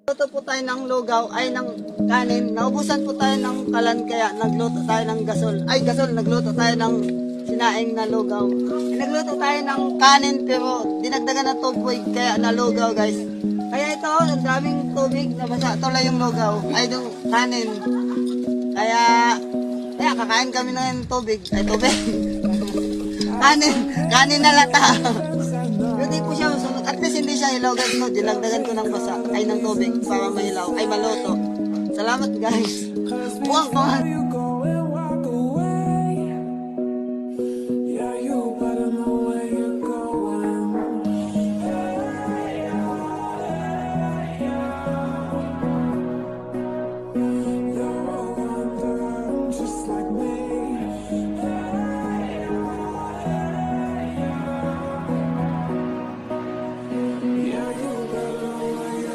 Luto po tayo ng lugaw, ay ng kanin. Naubusan po tayo ng kalan kaya nagluto tayo ng gasol. Ay gasol, nagluto tayo ng sinaing na lugaw. Nagluto tayo ng kanin pero dinagdagan na tubig kaya nalugaw guys. Kaya ito, ang daming tubig, nabasa tuloy yung lugaw, ay yung kanin. Kaya kakain kami ng tubig, ay tubig. kanin na lata. Hindi po siya masunod. At least hindi siya hilaw guys. No? Dinagdagan ko ng basa ay ng tubig para mahilaw ay maluto. Salamat guys. Buwang